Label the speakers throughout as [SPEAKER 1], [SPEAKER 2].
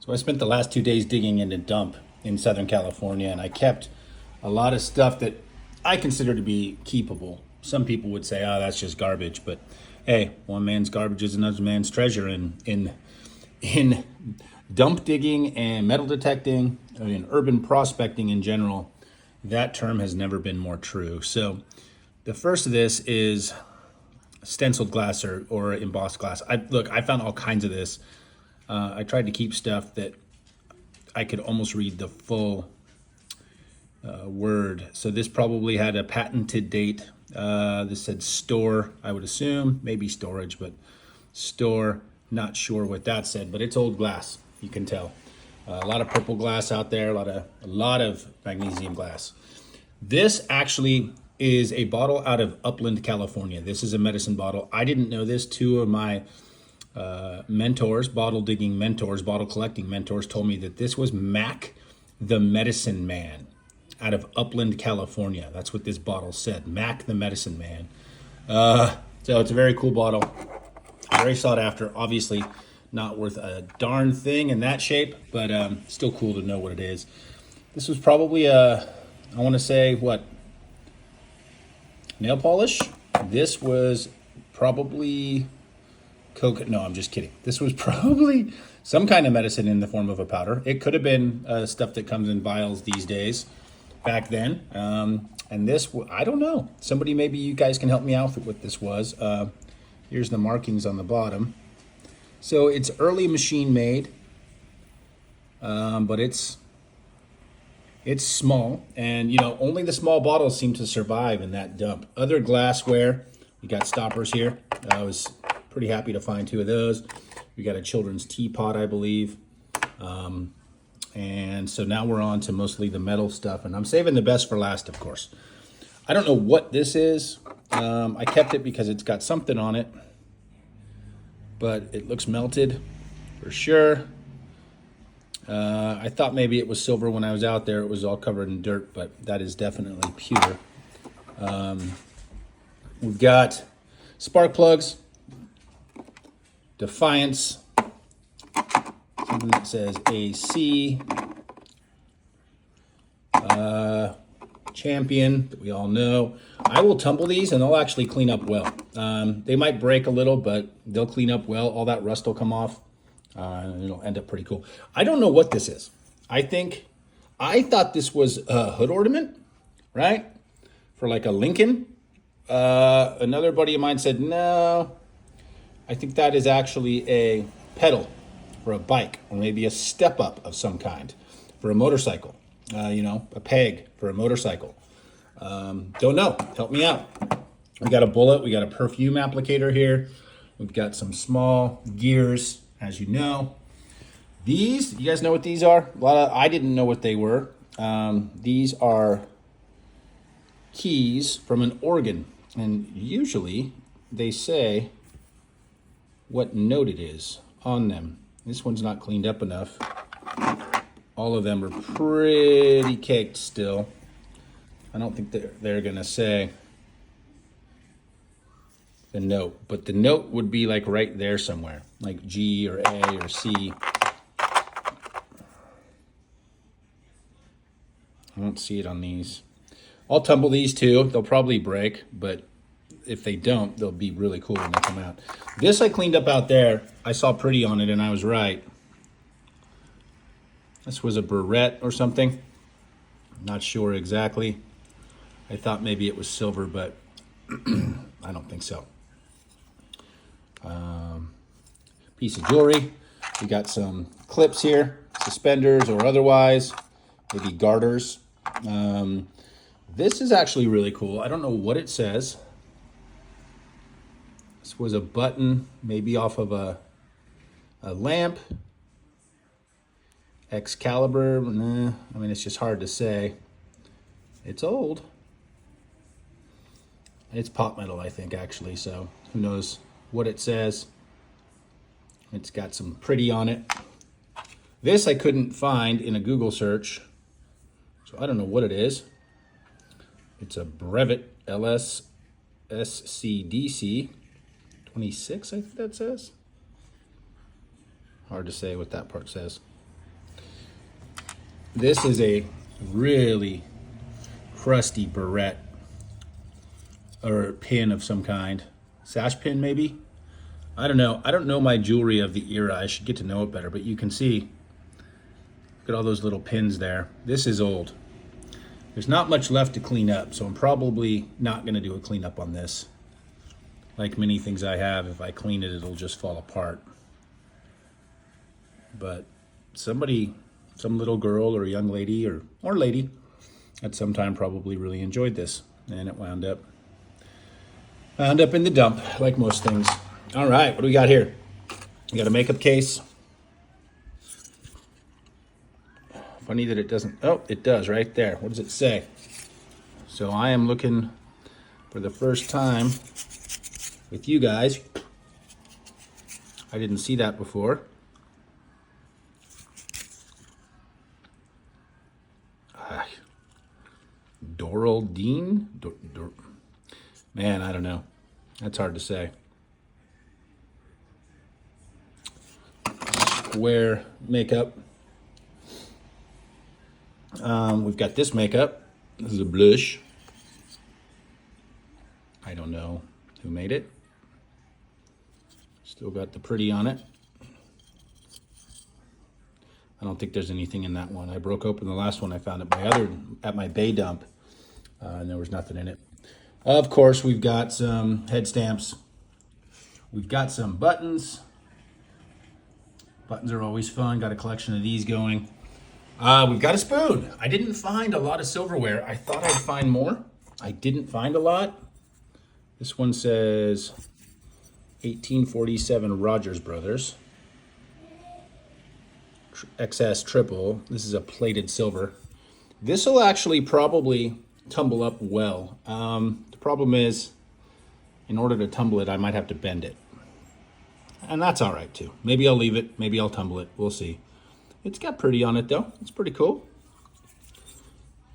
[SPEAKER 1] So I spent the last 2 days digging in a dump in Southern California, and I kept a lot of stuff that I consider to be keepable. Some people would say, "Oh, that's just garbage," but hey, one man's garbage is another man's treasure. And in dump digging and metal detecting, in urban prospecting in general, that term has never been more true. So the first of this is stenciled glass or embossed glass. I found all kinds of this. I tried to keep stuff that I could almost read the full word. So this probably had a patented date. This said store, I would assume, maybe storage, but store, not sure what that said, but it's old glass, you can tell. A lot of purple glass out there, a lot of magnesium glass. This actually is a bottle out of Upland, California. This is a medicine bottle. I didn't know this. Two of my mentors, bottle digging mentors, bottle collecting mentors, told me that this was Mac the Medicine Man out of Upland, California. That's what this bottle said, Mac the Medicine Man. So it's a very cool bottle, very sought after. Obviously not worth a darn thing in that shape, but still cool to know what it is. This was probably I want to say, what, nail polish? This was probably coke. No, I'm just kidding. This was probably some kind of medicine in the form of a powder. It could have been stuff that comes in vials these days back then. And this, I don't know. Somebody, maybe you guys can help me out with what this was. Here's the markings on the bottom. So it's early machine made, but it's small, and only the small bottles seem to survive in that dump. Other glassware, we got stoppers here. I was pretty happy to find two of those. We got a children's teapot, I believe. And so now we're on to mostly the metal stuff, and I'm saving the best for last, of course. I don't know what this is. I kept it because it's got something on it, but it looks melted for sure. I thought maybe it was silver when I was out there. It was all covered in dirt, but that is definitely pewter. We've got spark plugs, Defiance, something that says AC, Champion that we all know. I will tumble these and they'll actually clean up well. They might break a little, but they'll clean up well. All that rust will come off. It'll end up pretty cool. I don't know what this is. I thought this was a hood ornament, right? For like a Lincoln. Another buddy of mine said, no, I think that is actually a pedal for a bike, or maybe a step up of some kind for a motorcycle. A peg for a motorcycle. Don't know. Help me out. We got a bullet. We got a perfume applicator here. We've got some small gears. As you know, these, you guys know what these are? I didn't know what they were. These are keys from an organ, and usually they say what note it is on them. This one's not cleaned up enough. All of them are pretty caked still. I don't think they're gonna say the note, but the note would be like right there somewhere, like G or A or C. I don't see it on these. I'll tumble these too. They'll probably break, but if they don't, they'll be really cool when they come out. This I cleaned up out there. I saw pretty on it and I was right. This was a barrette or something. Not sure exactly. I thought maybe it was silver, but I don't think so. Piece of jewelry. We got some clips here, suspenders or otherwise, maybe garters. This is actually really cool. I don't know what it says. This was a button, maybe off of a lamp. Excalibur, nah, I mean, it's just hard to say. It's old. It's pot metal, I think, actually, so who knows what it says. It's got some pretty on it. This I couldn't find in a Google search, so I don't know what it is. It's a Brevet LS SCDC 26, I think that says. Hard to say what that part says. This is a really crusty barrette or pin of some kind. Sash pin, maybe? I don't know. I don't know my jewelry of the era. I should get to know it better, but you can see, look at all those little pins there. This is old. There's not much left to clean up, so I'm probably not going to do a cleanup on this. Like many things I have, if I clean it, it'll just fall apart. But somebody, some little girl or young lady or lady at some time probably really enjoyed this, and it wound up in the dump, like most things. All right, what do we got here? We got a makeup case. Funny that it doesn't, oh, it does right there. What does it say? So I am looking for the first time with you guys. I didn't see that before. Doral Dean? Man, I don't know. That's hard to say. Square makeup. We've got this makeup. This is a blush. I don't know who made it. Still got the pretty on it. I don't think there's anything in that one. I broke open the last one I found at my bay dump, and there was nothing in it. Of course, we've got some head stamps. We've got some buttons. Buttons are always fun. Got a collection of these going. We've got a spoon. I didn't find a lot of silverware. I thought I'd find more. I didn't find a lot. This one says 1847 Rogers Brothers. XS triple. This is a plated silver. This will actually probably tumble up well. The problem is, in order to tumble it, I might have to bend it. And that's all right too. Maybe I'll leave it. Maybe I'll tumble it. We'll see. It's got pretty on it though. It's pretty cool.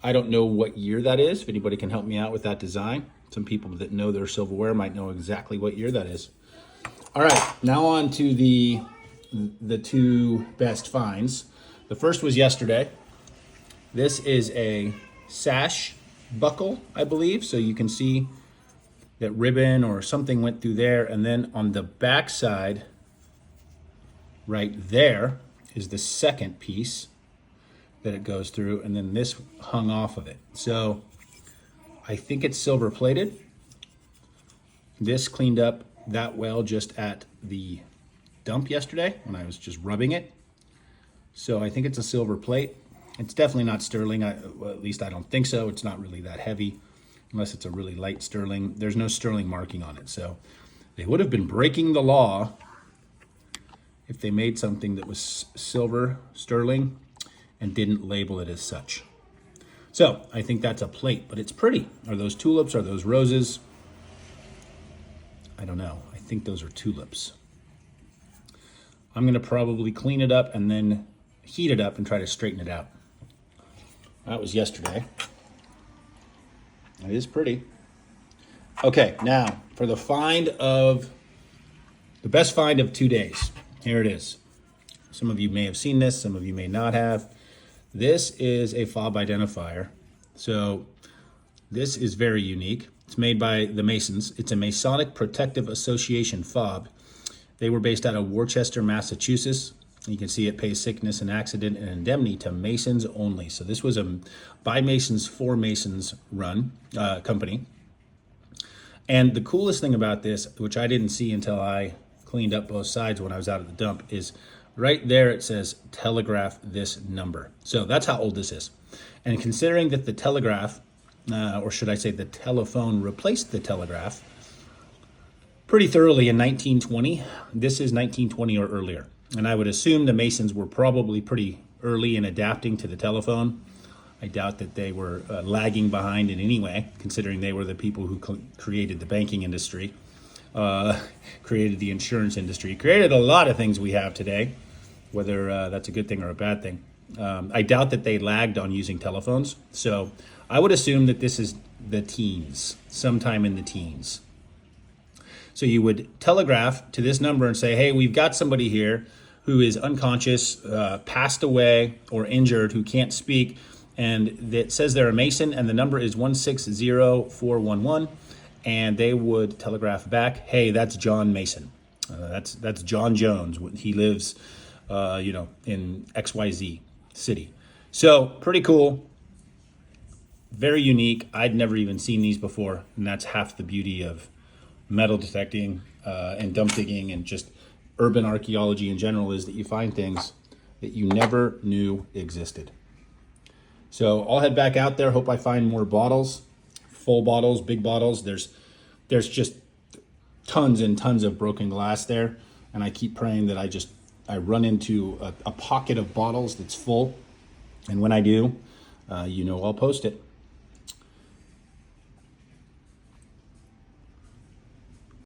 [SPEAKER 1] I don't know what year that is. If anybody can help me out with that design. Some people that know their silverware might know exactly what year that is. All right, now on to the two best finds. The first was yesterday. This is a sash buckle, I believe. So you can see that ribbon or something went through there. And then on the back side, right there, is the second piece that it goes through. And then this hung off of it. So I think it's silver plated. This cleaned up that well just at the dump yesterday when I was just rubbing it. So I think it's a silver plate. It's definitely not sterling. Well, at least I don't think so. It's not really that heavy unless it's a really light sterling. There's no sterling marking on it. So they would have been breaking the law if they made something that was silver sterling and didn't label it as such. So I think that's a plate, but it's pretty. Are those tulips? Are those roses? I don't know. I think those are tulips. I'm going to probably clean it up and then heat it up and try to straighten it out. That was yesterday. It is pretty. Okay, now for the best find of 2 days. Here it is. Some of you may have seen this, some of you may not have. This is a fob identifier. So this is very unique. It's made by the Masons. It's a Masonic Protective Association fob. They were based out of Worcester, Massachusetts. You can see it pays sickness and accident and indemnity to Masons only. So this was a by Masons for Masons run company. And the coolest thing about this, which I didn't see until I cleaned up both sides when I was out at the dump, is right there it says telegraph this number. So that's how old this is. And considering that the telegraph, or should I say the telephone, replaced the telegraph pretty thoroughly in 1920, this is 1920 or earlier. And I would assume the Masons were probably pretty early in adapting to the telephone. I doubt that they were lagging behind in any way, considering they were the people who created the banking industry, created the insurance industry, created a lot of things we have today, whether that's a good thing or a bad thing. I doubt that they lagged on using telephones. So I would assume that this is the teens, sometime in the teens. So you would telegraph to this number and say, hey, we've got somebody here. who is unconscious, passed away, or injured, who can't speak. And it says they're a Mason, and the number is 160411. And they would telegraph back, hey, that's John Mason. That's John Jones. He lives, in XYZ city. So pretty cool. Very unique. I'd never even seen these before. And that's half the beauty of metal detecting and dump digging and just urban archaeology in general, is that you find things that you never knew existed. So I'll head back out there. Hope I find more bottles, full bottles, big bottles. There's just tons and tons of broken glass there. And I keep praying that I run into a pocket of bottles that's full. And when I do, I'll post it.